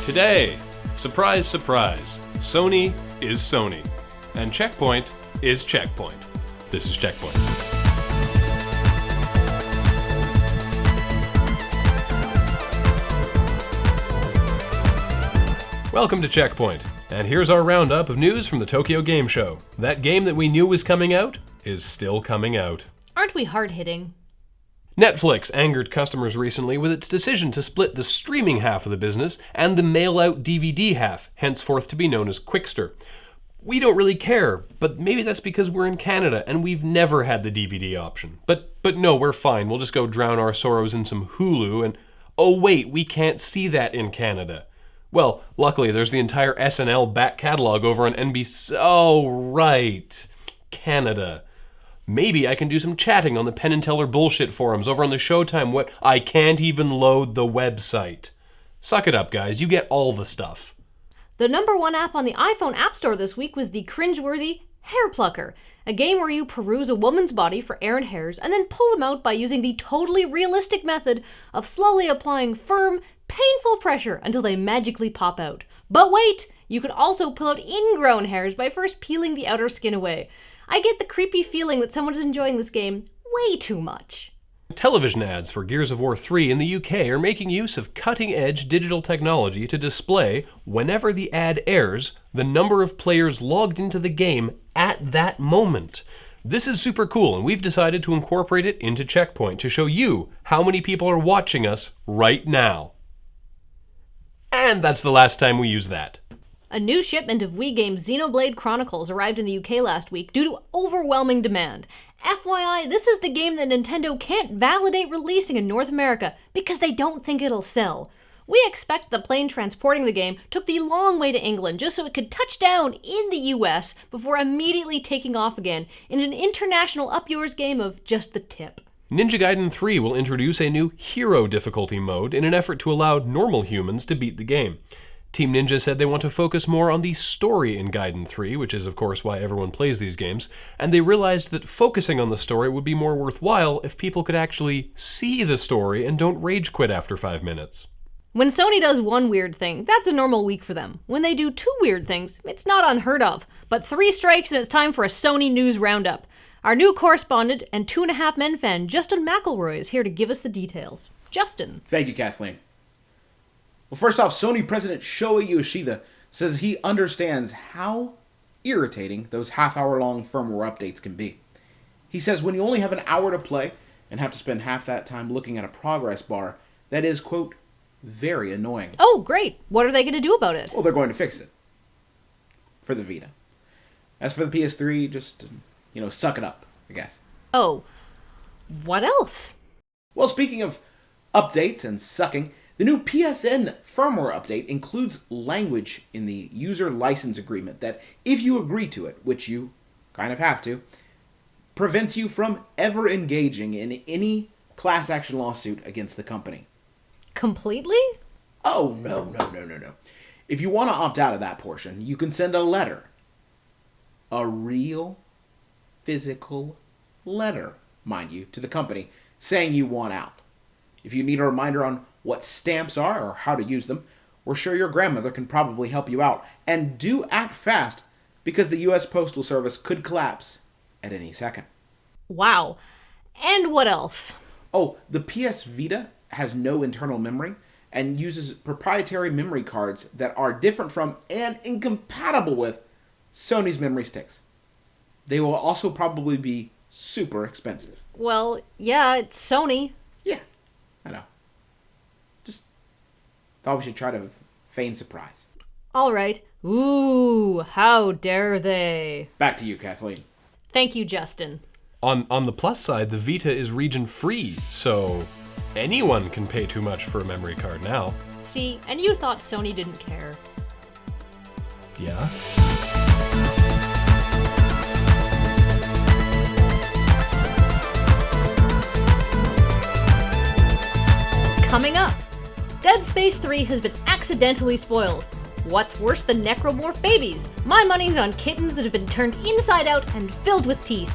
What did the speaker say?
Today, surprise, surprise, Sony is Sony, and CheckPoint is CheckPoint. This is CheckPoint. Welcome to CheckPoint, and here's our roundup of news from the Tokyo Game Show. That game that we knew was coming out is still coming out. Aren't we hard-hitting? Netflix angered customers recently with its decision to split the streaming half of the business and the mail-out DVD half, henceforth to be known as Quickster. We don't really care, but maybe that's because we're in Canada and we've never had the DVD option. But no, we're fine. We'll just go drown our sorrows in some Hulu and... oh wait, we can't see that in Canada. Well, luckily there's the entire SNL back catalog over on NBC. Oh, right. Canada. Maybe I can do some chatting on the Penn and Teller bullshit forums over on the Showtime I can't even load the website. Suck it up, guys. You get all the stuff. The number one app on the iPhone App Store this week was the cringeworthy Hair Plucker, a game where you peruse a woman's body for errant hairs and then pull them out by using the totally realistic method of slowly applying firm, painful pressure until they magically pop out. But wait! You can also pull out ingrown hairs by first peeling the outer skin away. I get the creepy feeling that someone is enjoying this game way too much. Television ads for Gears of War 3 in the UK are making use of cutting-edge digital technology to display, whenever the ad airs, the number of players logged into the game at that moment. This is super cool, and we've decided to incorporate it into CheckPoint to show you how many people are watching us right now. And that's the last time we use that. A new shipment of Wii game Xenoblade Chronicles arrived in the UK last week due to overwhelming demand. FYI, this is the game that Nintendo can't validate releasing in North America because they don't think it'll sell. We expect the plane transporting the game took the long way to England just so it could touch down in the US before immediately taking off again in an international up-yours game of just the tip. Ninja Gaiden 3 will introduce a new hero difficulty mode in an effort to allow normal humans to beat the game. Team Ninja said they want to focus more on the story in Gaiden 3, which is of course why everyone plays these games, and they realized that focusing on the story would be more worthwhile if people could actually see the story and don't rage quit after 5 minutes. When Sony does one weird thing, that's a normal week for them. When they do two weird things, it's not unheard of. But 3 strikes and it's time for a Sony News Roundup. Our new correspondent and 2.5 Men fan, Justin McElroy, is here to give us the details. Justin. Thank you, Kathleen. Well, first off, Sony President Shoei Yoshida says he understands how irritating those half-hour-long firmware updates can be. He says when you only have an hour to play and have to spend half that time looking at a progress bar, that is, quote, very annoying. Oh, great. What are they going to do about it? Well, they're going to fix it. For the Vita. As for the PS3, just, suck it up, I guess. Oh, what else? Well, speaking of updates and sucking, the new PSN firmware update includes language in the user license agreement that, if you agree to it, which you kind of have to, prevents you from ever engaging in any class action lawsuit against the company. Completely? Oh, no. If you want to opt out of that portion, you can send a letter. A real, physical letter, mind you, to the company, saying you want out. If you need a reminder on what stamps are or how to use them, we're sure your grandmother can probably help you out. And do act fast, because the U.S. Postal Service could collapse at any second. Wow. And what else? Oh, the PS Vita has no internal memory and uses proprietary memory cards that are different from and incompatible with Sony's memory sticks. They will also probably be super expensive. Well, yeah, it's Sony. Yeah, I know. Just thought we should try to feign surprise. All right. Ooh, how dare they? Back to you, Kathleen. Thank you, Justin. On the plus side, the Vita is region-free, so anyone can pay too much for a memory card now. See, and you thought Sony didn't care. Yeah? Coming up, Dead Space 3 has been accidentally spoiled. What's worse than necromorph babies? My money's on kittens that have been turned inside out and filled with teeth.